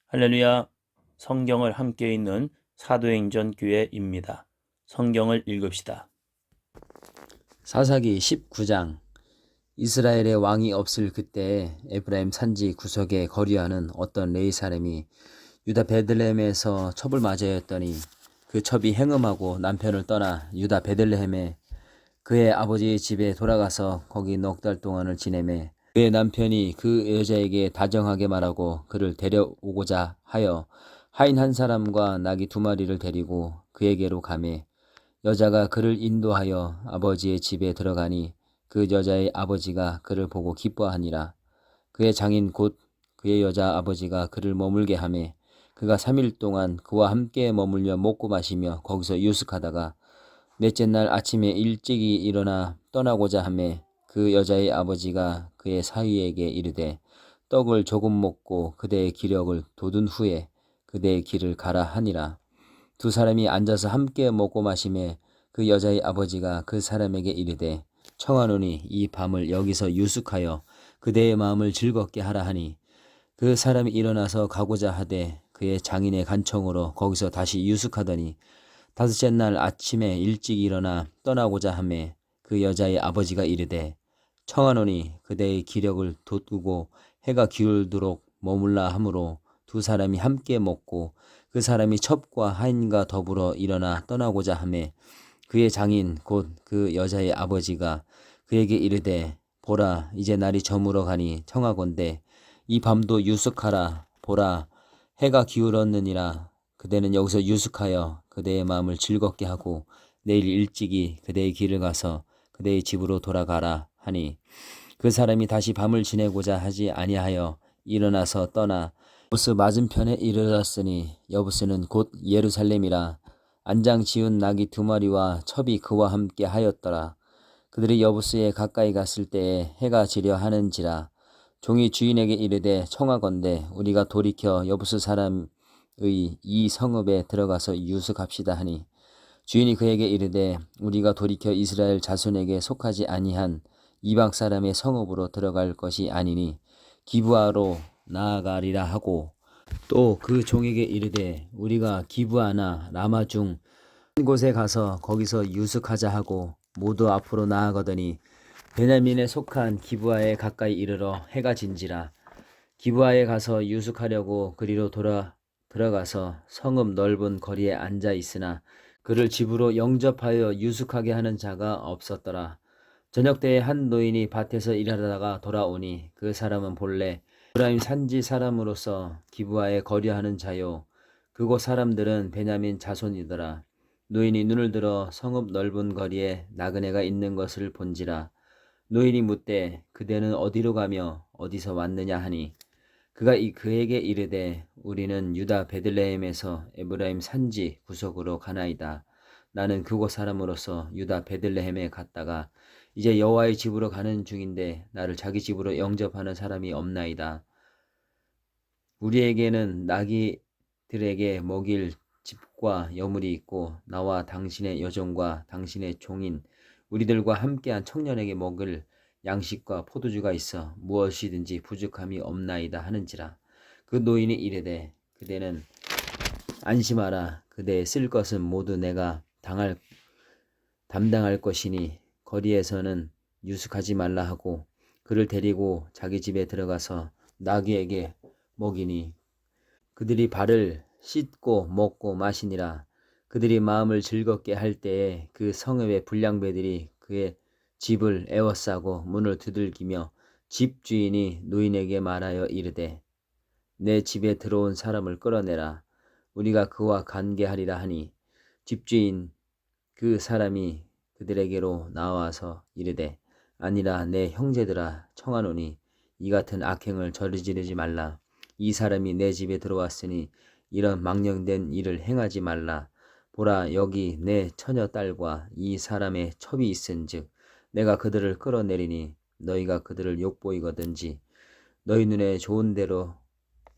할렐루야. 성경을 함께 읽는 사도행전 교회입니다. 성경을 읽읍시다. 사사기 19장. 이스라엘의 왕이 없을 그때에 에브라임 산지 구석에 거류하는 어떤 레위 사람이 유다 베들레헴에서 첩을 맞이하였더니 그 첩이 행음하고 남편을 떠나 유다 베들레헴에 그의 아버지의 집에 돌아가서 거기 넉 달 동안을 지내매 그의 남편이 그 여자에게 다정하게 말하고 그를 데려오고자 하여 하인 한 사람과 나귀 2마리를 데리고 그에게로 가매 여자가 그를 인도하여 아버지의 집에 들어가니 그 여자의 아버지가 그를 보고 기뻐하니라. 그의 장인 곧 그의 여자 아버지가 그를 머물게 하매 그가 3일 동안 그와 함께 머물며 먹고 마시며 거기서 유숙하다가 넷째 날 아침에 일찍이 일어나 떠나고자 하매 그 여자의 아버지가 그의 사위에게 이르되 떡을 조금 먹고 그대의 기력을 돋운 후에 그대의 길을 가라 하니라. 두 사람이 앉아서 함께 먹고 마시매 그 여자의 아버지가 그 사람에게 이르되 청하노니 이 밤을 여기서 유숙하여 그대의 마음을 즐겁게 하라 하니 그 사람이 일어나서 가고자 하되 그의 장인의 간청으로 거기서 다시 유숙하더니 다섯째 날 아침에 일찍 일어나 떠나고자 하매 그 여자의 아버지가 이르되 청하노니 그대의 기력을 돋구고 해가 기울도록 머물라 하므로 두 사람이 함께 먹고 그 사람이 첩과 하인과 더불어 일어나 떠나고자 하매 그의 장인 곧 그 여자의 아버지가 그에게 이르되 보라 이제 날이 저물어 가니 청하건대 이 밤도 유숙하라. 보라 해가 기울었느니라. 그대는 여기서 유숙하여 그대의 마음을 즐겁게 하고 내일 일찍이 그대의 길을 가서 그대의 집으로 돌아가라 하니 그 사람이 다시 밤을 지내고자 하지 아니하여 일어나서 떠나 여부스 맞은편에 이르렀으니 여부스는 곧 예루살렘이라. 안장 지은 나귀 2마리와 첩이 그와 함께 하였더라. 그들이 여부스에 가까이 갔을 때에 해가 지려 하는지라. 종이 주인에게 이르되 청하건대 우리가 돌이켜 여부스 사람의 이 성읍에 들어가서 유숙합시다 하니 주인이 그에게 이르되 우리가 돌이켜 이스라엘 자손에게 속하지 아니한 이방 사람의 성읍으로 들어갈 것이 아니니 기브아로 나아가리라 하고 또 그 종에게 이르되 우리가 기브아나 라마 중 한 곳에 가서 거기서 유숙하자 하고 모두 앞으로 나아가더니 베냐민에 속한 기브아에 가까이 이르러 해가 진지라. 기브아에 가서 유숙하려고 그리로 들어가서 성읍 넓은 거리에 앉아 있으나 그를 집으로 영접하여 유숙하게 하는 자가 없었더라. 저녁 때에 한 노인이 밭에서 일하다가 돌아오니 그 사람은 본래 에브라임 산지 사람으로서 기브아에 거류하는 자요 그곳 사람들은 베냐민 자손이더라. 노인이 눈을 들어 성읍 넓은 거리에 나그네가 있는 것을 본지라. 노인이 묻되 그대는 어디로 가며 어디서 왔느냐 하니 그가 그에게 이르되 우리는 유다 베들레헴에서 에브라임 산지 구석으로 가나이다. 나는 그곳 사람으로서 유다 베들레헴에 갔다가 이제 여호와의 집으로 가는 중인데 나를 자기 집으로 영접하는 사람이 없나이다. 우리에게는 나귀들에게 먹일 집과 여물이 있고 나와 당신의 여종과 당신의 종인 우리들과 함께한 청년에게 먹을 양식과 포도주가 있어 무엇이든지 부족함이 없나이다 하는지라. 그 노인이 이르되 그대는 안심하라. 그대의 쓸 것은 모두 내가 담당할 것이니 거리에서는 유숙하지 말라 하고 그를 데리고 자기 집에 들어가서 나귀에게 먹이니 그들이 발을 씻고 먹고 마시니라. 그들이 마음을 즐겁게 할 때에 그 성읍의 불량배들이 그의 집을 에워싸고 문을 두들기며 집주인이 노인에게 말하여 이르되 내 집에 들어온 사람을 끌어내라. 우리가 그와 관계하리라 하니 집주인 그 사람이 그들에게로 나와서 이르되 아니라 내 형제들아 청하노니 이 같은 악행을 저지르지 말라. 이 사람이 내 집에 들어왔으니 이런 망령된 일을 행하지 말라. 보라 여기 내 처녀 딸과 이 사람의 첩이 있은즉 내가 그들을 끌어내리니 너희가 그들을 욕보이거든지 너희 눈에 좋은 대로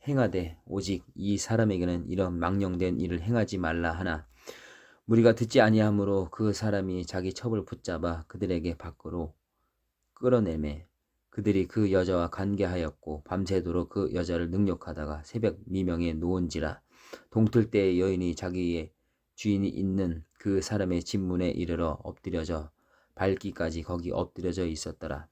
행하되 오직 이 사람에게는 이런 망령된 일을 행하지 말라 하나 무리가 듣지 아니하므로 그 사람이 자기 첩을 붙잡아 그들에게 밖으로 끌어내매 그들이 그 여자와 관계하였고 밤새도록 그 여자를 능욕하다가 새벽 미명에 놓은지라. 동틀 때에 여인이 자기의 주인이 있는 그 사람의 집 문에 이르러 엎드려져 밟기까지 거기 엎드려져 있었더라.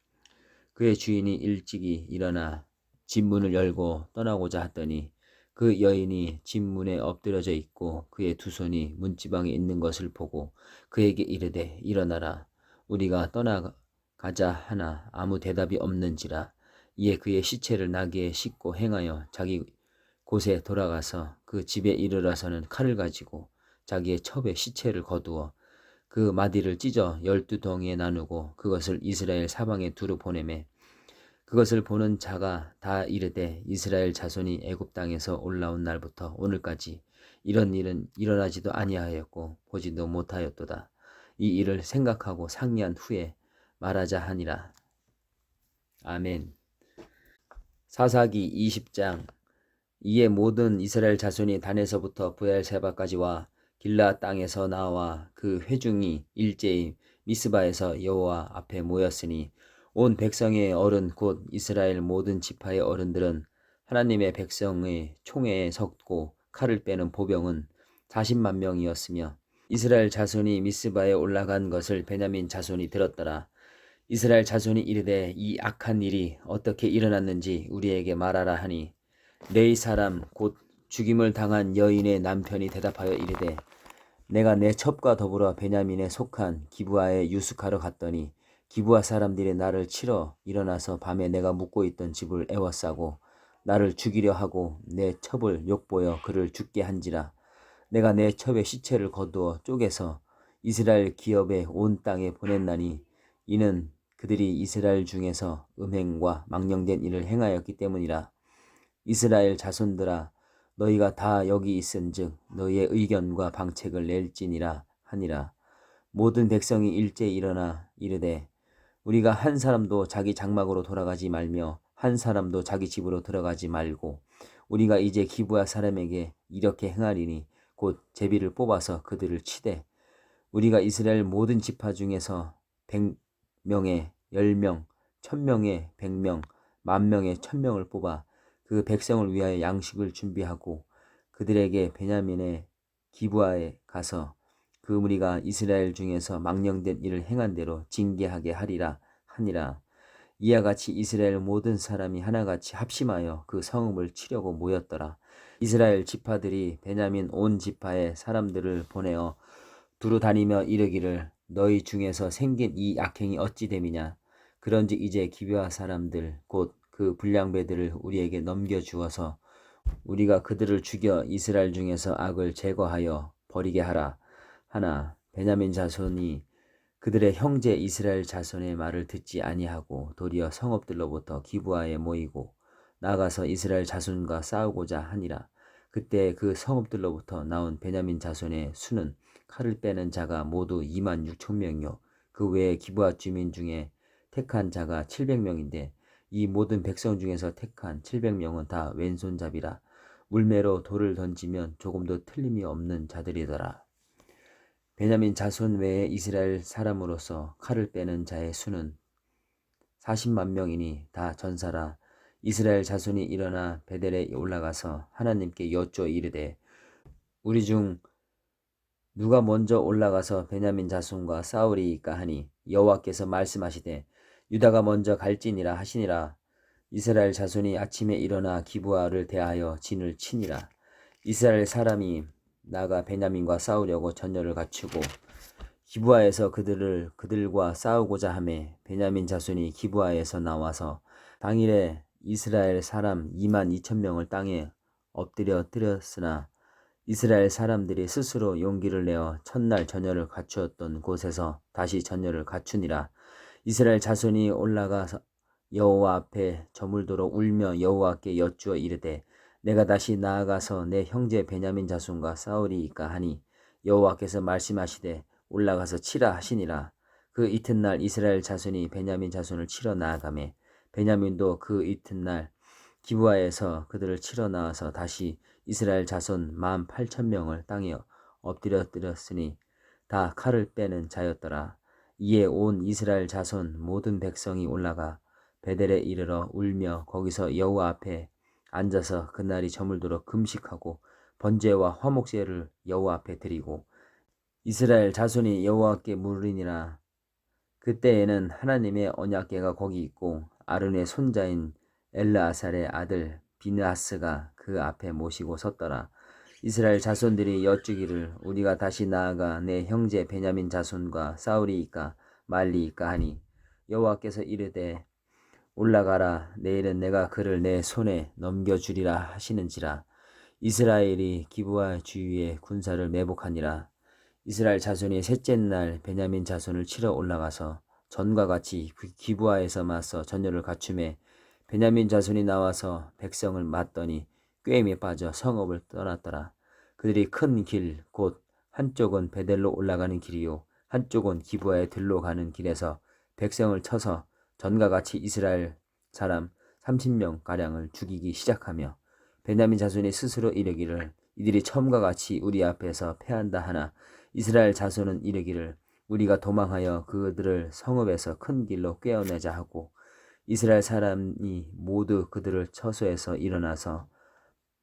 그의 주인이 일찍이 일어나 집 문을 열고 떠나고자 하더니 그 여인이 집 문에 엎드려져 있고 그의 두 손이 문지방에 있는 것을 보고 그에게 이르되 일어나라 우리가 떠나가자 하나 아무 대답이 없는지라. 이에 그의 시체를 나귀에 싣고 행하여 자기 곳에 돌아가서 그 집에 이르러서는 칼을 가지고 자기의 첩에 시체를 거두어 그 마디를 찢어 12덩이에 나누고 그것을 이스라엘 사방에 두루 보내매 그것을 보는 자가 다 이르되 이스라엘 자손이 애굽 땅에서 올라온 날부터 오늘까지 이런 일은 일어나지도 아니하였고 보지도 못하였도다. 이 일을 생각하고 상의한 후에 말하자 하니라. 아멘. 사사기 20장. 이에 모든 이스라엘 자손이 단에서부터 브엘세바까지와 길라 땅에서 나와 그 회중이 일제히 미스바에서 여호와 앞에 모였으니 온 백성의 어른 곧 이스라엘 모든 지파의 어른들은 하나님의 백성의 총회에 섰고 칼을 빼는 보병은 40만 명이었으며 이스라엘 자손이 미스바에 올라간 것을 베냐민 자손이 들었더라. 이스라엘 자손이 이르되 이 악한 일이 어떻게 일어났는지 우리에게 말하라 하니 레위 사람 곧 죽임을 당한 여인의 남편이 대답하여 이르되 내가 내 첩과 더불어 베냐민에 속한 기브아에 유숙하러 갔더니 기브아 사람들이 나를 치러 일어나서 밤에 내가 묵고 있던 집을 에워싸고 나를 죽이려 하고 내 첩을 욕보여 그를 죽게 한지라. 내가 내 첩의 시체를 거두어 쪼개서 이스라엘 기업의 온 땅에 보냈나니 이는 그들이 이스라엘 중에서 음행과 망령된 일을 행하였기 때문이라. 이스라엘 자손들아 너희가 다 여기 있은즉 너희의 의견과 방책을 낼지니라 하니라. 모든 백성이 일제히 일어나 이르되 우리가 한 사람도 자기 장막으로 돌아가지 말며 한 사람도 자기 집으로 들어가지 말고 우리가 이제 기브아 사람에게 이렇게 행하리니 곧 제비를 뽑아서 그들을 치되 우리가 이스라엘 모든 지파 중에서 100명에 10명, 1000명에 100명, 10,000명에 1000명을 뽑아 그 백성을 위하여 양식을 준비하고 그들에게 베냐민의 기브아에 가서 그 무리가 이스라엘 중에서 망령된 일을 행한 대로 징계하게 하리라 하니라. 이와 같이 이스라엘 모든 사람이 하나같이 합심하여 그 성읍을 치려고 모였더라. 이스라엘 지파들이 베냐민 온 지파의 사람들을 보내어 두루 다니며 이르기를 너희 중에서 생긴 이 악행이 어찌 됨이냐. 그런즉 이제 기브아 사람들 곧 그 불량배들을 우리에게 넘겨주어서 우리가 그들을 죽여 이스라엘 중에서 악을 제거하여 버리게 하라 하나 베냐민 자손이 그들의 형제 이스라엘 자손의 말을 듣지 아니하고 도리어 성읍들로부터 기브아에 모이고 나가서 이스라엘 자손과 싸우고자 하니라. 그때 그 성읍들로부터 나온 베냐민 자손의 수는 칼을 빼는 자가 모두 26,000명이요 그 외에 기브아 주민 중에 택한 자가 700명인데 이 모든 백성 중에서 택한 700명은 다 왼손잡이라. 물매로 돌을 던지면 조금도 틀림이 없는 자들이더라. 베냐민 자손 외에 이스라엘 사람으로서 칼을 빼는 자의 수는 40만 명이니 다 전사라. 이스라엘 자손이 일어나 베델에 올라가서 하나님께 여쭈어 이르되 우리 중 누가 먼저 올라가서 베냐민 자손과 싸우리이까 하니 여호와께서 말씀하시되 유다가 먼저 갈지니라 하시니라. 이스라엘 자손이 아침에 일어나 기브아를 대하여 진을 치니라. 이스라엘 사람이 나가 베냐민과 싸우려고 전열을 갖추고 기브아에서 그들과 싸우고자 하매 베냐민 자손이 기브아에서 나와서 당일에 이스라엘 사람 22,000명을 땅에 엎드렸으나 이스라엘 사람들이 스스로 용기를 내어 첫날 전열을 갖추었던 곳에서 다시 전열을 갖추니라. 이스라엘 자손이 올라가서 여호와 앞에 저물도록 울며 여호와께 여쭈어 이르되 내가 다시 나아가서 내 형제 베냐민 자손과 싸우리이까 하니 여호와께서 말씀하시되 올라가서 치라 하시니라. 그 이튿날 이스라엘 자손이 베냐민 자손을 치러 나아가매 베냐민도 그 이튿날 기브아에서 그들을 치러 나와서 다시 이스라엘 자손 18,000명을 땅에 엎드렸으니 다 칼을 빼는 자였더라. 이에 온 이스라엘 자손 모든 백성이 올라가 베델에 이르러 울며 거기서 여호와 앞에 앉아서 그날이 저물도록 금식하고 번제와 화목제를 여호와 앞에 드리고 이스라엘 자손이 여호와께 물으니라. 그때에는 하나님의 언약궤가 거기 있고 아론의 손자인 엘르아살의 아들 비느하스가 그 앞에 모시고 섰더라. 이스라엘 자손들이 여쭈기를 우리가 다시 나아가 내 형제 베냐민 자손과 싸우리이까 말리이까 하니 여호와께서 이르되 올라가라. 내일은 내가 그를 내 손에 넘겨주리라 하시는지라. 이스라엘이 기브와 주위에 군사를 매복하니라. 이스라엘 자손이 셋째 날 베냐민 자손을 치러 올라가서 전과 같이 기브아에서 맞서 전열을 갖추매 베냐민 자손이 나와서 백성을 맞더니 꾀임에 빠져 성읍을 떠났더라. 그들이 큰 길 곧 한쪽은 베델로 올라가는 길이요 한쪽은 기브아에 들로 가는 길에서 백성을 쳐서 전과 같이 이스라엘 사람 30명 가량을 죽이기 시작하며 베냐민 자손이 스스로 이르기를 이들이 처음과 같이 우리 앞에서 패한다 하나 이스라엘 자손은 이르기를 우리가 도망하여 그들을 성읍에서 큰 길로 꿰어내자 하고 이스라엘 사람이 모두 그들을 처소에서 일어나서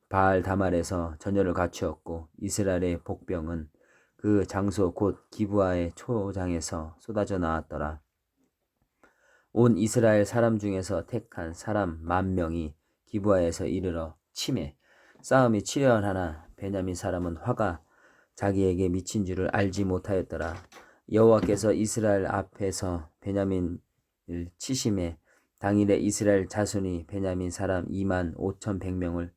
바알 다말에서 전열을 갖추었고 이스라엘의 복병은 그 장소 곧 기브아의 초장에서 쏟아져 나왔더라. 온 이스라엘 사람 중에서 택한 사람 10,000명이 기브아에서 이르러 치매 싸움이 치열하나 베냐민 사람은 화가 자기에게 미친 줄을 알지 못하였더라. 여호와께서 이스라엘 앞에서 베냐민을 치심에 당일에 이스라엘 자손이 베냐민 사람 25,100명을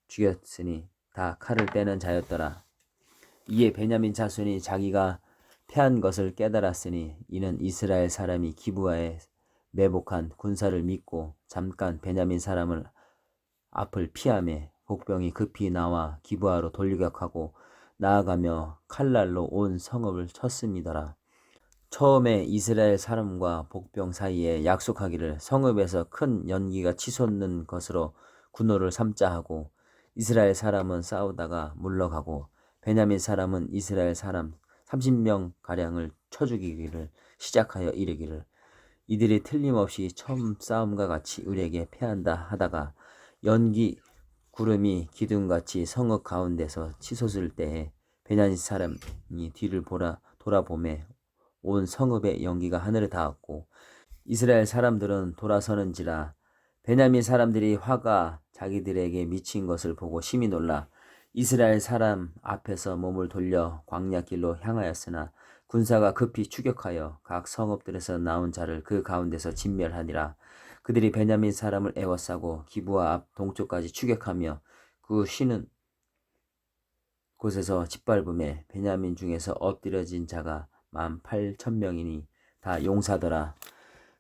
죽였으니 다 칼을 떼는 자였더라. 이에 베냐민 자손이 자기가 패한 것을 깨달았으니 이는 이스라엘 사람이 기브아에 매복한 군사를 믿고 잠깐 베냐민 사람을 앞을 피하매 복병이 급히 나와 기브아로 돌격하고 나아가며 칼날로 온 성읍을 쳤음이더라. 처음에 이스라엘 사람과 복병 사이에 약속하기를 성읍에서 큰 연기가 치솟는 것으로 군호를 삼자 하고 이스라엘 사람은 싸우다가 물러가고 베냐민 사람은 이스라엘 사람 30명 가량을 쳐 죽이기를 시작하여 이르기를 이들이 틀림없이 처음 싸움과 같이 우리에게 패한다 하다가 연기 구름이 기둥같이 성읍 가운데서 치솟을 때에 베냐민 사람이 뒤를 돌아보매 온 성읍의 연기가 하늘에 닿았고 이스라엘 사람들은 돌아서는지라. 베냐민 사람들이 화가 자기들에게 미친 것을 보고 심히 놀라 이스라엘 사람 앞에서 몸을 돌려 광야길로 향하였으나 군사가 급히 추격하여 각 성읍들에서 나온 자를 그 가운데서 진멸하니라. 그들이 베냐민 사람을 에워싸고 기브아 앞 동쪽까지 추격하며 그 쉬는 곳에서 짓밟음에 베냐민 중에서 엎드려진 자가 18,000명이니 다 용사더라.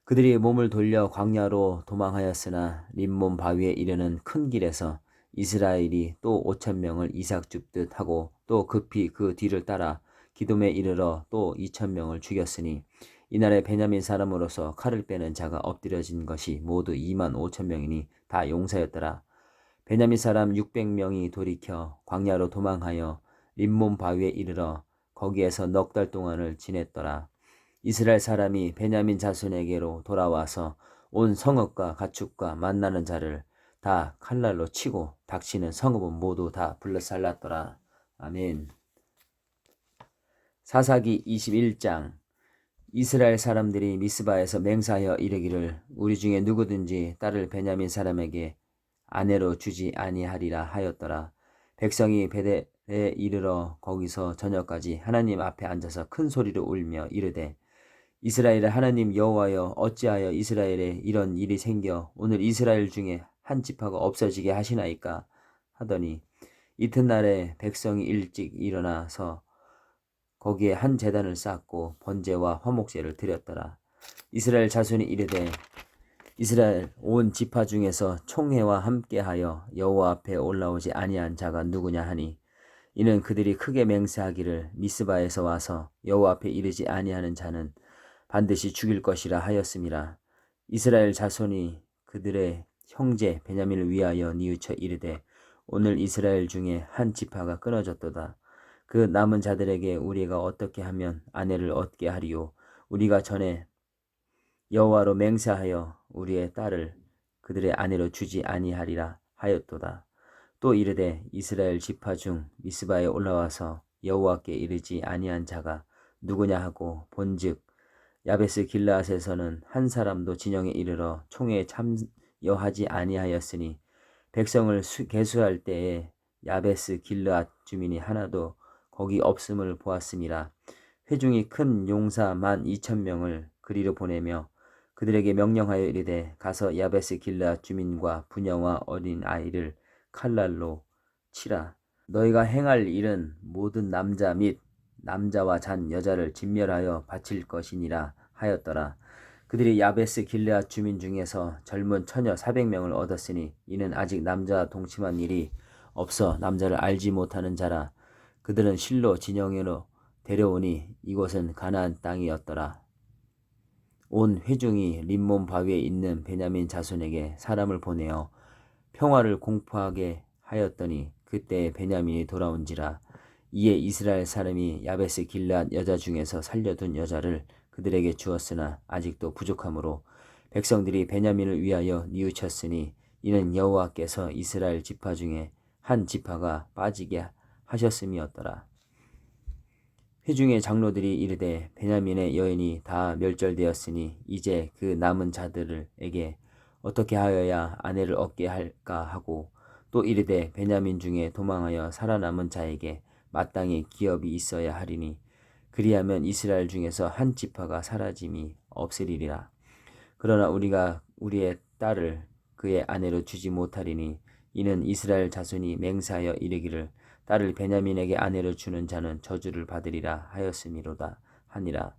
그들이 몸을 돌려 광야로 도망하였으나 림몬 바위에 이르는 큰 길에서 이스라엘이 또 5,000명을 이삭 줍듯 하고 또 급히 그 뒤를 따라 기돔에 이르러 또 2,000명을 죽였으니 이날에 베냐민 사람으로서 칼을 빼는 자가 엎드려진 것이 모두 25,000명이니 다 용사였더라. 베냐민 사람 600명이 돌이켜 광야로 도망하여 림몬 바위에 이르러 거기에서 넉 달 동안을 지냈더라. 이스라엘 사람이 베냐민 자손에게로 돌아와서 온 성읍과 가축과 만나는 자를 다 칼날로 치고 닥치는 성읍은 모두 다 불러살랐더라. 아멘. 사사기 21장. 이스라엘 사람들이 미스바에서 맹세하여 이르기를 우리 중에 누구든지 딸을 베냐민 사람에게 아내로 주지 아니하리라 하였더라. 백성이 베델에 이르러 거기서 저녁까지 하나님 앞에 앉아서 큰 소리로 울며 이르되 이스라엘의 하나님 여호와여 어찌하여 이스라엘에 이런 일이 생겨 오늘 이스라엘 중에 한 지파가 없어지게 하시나이까 하더니 이튿날에 백성이 일찍 일어나서 거기에 한 제단을 쌓고 번제와 화목제를 드렸더라. 이스라엘 자손이 이르되 이스라엘 온 지파 중에서 총회와 함께하여 여호와 앞에 올라오지 아니한 자가 누구냐 하니 이는 그들이 크게 맹세하기를 미스바에서 와서 여호와 앞에 이르지 아니하는 자는 반드시 죽일 것이라 하였음이라. 이스라엘 자손이 그들의 형제 베냐민을 위하여 뉘우쳐 이르되 오늘 이스라엘 중에 한 지파가 끊어졌도다. 그 남은 자들에게 우리가 어떻게 하면 아내를 얻게 하리요. 우리가 전에 여호와로 맹세하여 우리의 딸을 그들의 아내로 주지 아니하리라 하였도다. 또 이르되 이스라엘 지파 중 미스바에 올라와서 여호와께 이르지 아니한 자가 누구냐 하고 본즉 야베스 길르앗에서는 한 사람도 진영에 이르러 총에 참여하지 아니하였으니 백성을 계수할 때에 야베스 길르앗 주민이 하나도 거기 없음을 보았음이라. 회중이 큰 용사 12,000명을 그리로 보내며 그들에게 명령하여 이르되 가서 야베스 길르앗 주민과 부녀와 어린 아이를 칼날로 치라. 너희가 행할 일은 모든 남자 및 남자와 잔 여자를 진멸하여 바칠 것이니라 하였더라. 그들이 야베스 길르앗 주민 중에서 젊은 처녀 400명을 얻었으니 이는 아직 남자와 동침한 일이 없어 남자를 알지 못하는 자라. 그들은 실로 진영으로 데려오니 이곳은 가나안 땅이었더라. 온 회중이 림몬 바위에 있는 베냐민 자손에게 사람을 보내어 평화를 공포하게 하였더니 그때 베냐민이 돌아온지라. 이에 이스라엘 사람이 야베스 길르앗 여자 중에서 살려둔 여자를 그들에게 주었으나 아직도 부족하므로 백성들이 베냐민을 위하여 뉘우쳤으니 이는 여호와께서 이스라엘 지파 중에 한 지파가 빠지게 하셨음이었더라. 회중의 장로들이 이르되 베냐민의 여인이 다 멸절되었으니 이제 그 남은 자들에게 어떻게 하여야 아내를 얻게 할까 하고 또 이르되 베냐민 중에 도망하여 살아남은 자에게 마땅히 기업이 있어야 하리니 그리하면 이스라엘 중에서 한 지파가 사라짐이 없으리라. 그러나 우리가 우리의 딸을 그의 아내로 주지 못하리니 이는 이스라엘 자손이 맹세하여 이르기를 딸을 베냐민에게 아내로 주는 자는 저주를 받으리라 하였음이로다 하니라.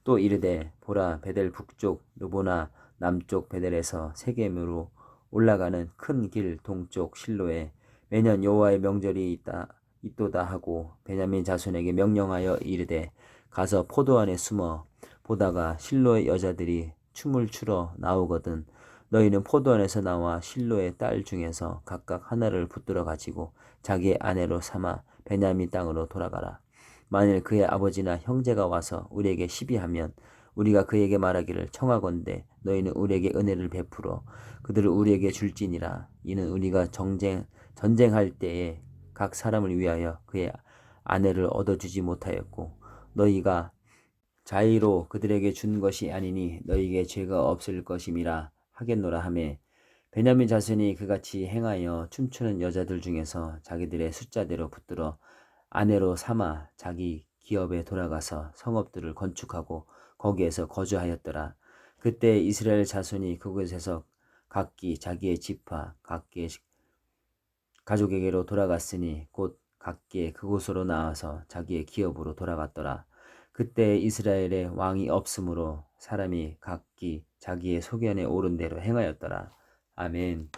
또 이르되 보라 베델 북쪽 르보나 남쪽 베델에서 세겜으로 올라가는 큰 길 동쪽 실로에 매년 여호와의 명절이 있도다 하고 베냐민 자손에게 명령하여 이르되 가서 포도 안에 숨어 보다가 실로의 여자들이 춤을 추러 나오거든 너희는 포도 안에서 나와 실로의 딸 중에서 각각 하나를 붙들어 가지고 자기의 아내로 삼아 베냐민 땅으로 돌아가라. 만일 그의 아버지나 형제가 와서 우리에게 시비하면 우리가 그에게 말하기를 청하건대 너희는 우리에게 은혜를 베풀어 그들을 우리에게 줄지니라. 이는 우리가 전쟁할 때에 각 사람을 위하여 그의 아내를 얻어주지 못하였고 너희가 자의로 그들에게 준 것이 아니니 너희에게 죄가 없을 것임이라 하겠노라 하매 베냐민 자손이 그같이 행하여 춤추는 여자들 중에서 자기들의 숫자대로 붙들어 아내로 삼아 자기 기업에 돌아가서 성읍들을 건축하고 거기에서 거주하였더라. 그때 이스라엘 자손이 그곳에서 각기 자기의 지파 각기 가족에게로 돌아갔으니 곧 각기 그곳으로 나와서 자기의 기업으로 돌아갔더라. 그때 이스라엘에 왕이 없으므로 사람이 각기 자기의 소견에 오른 대로 행하였더라. 아멘.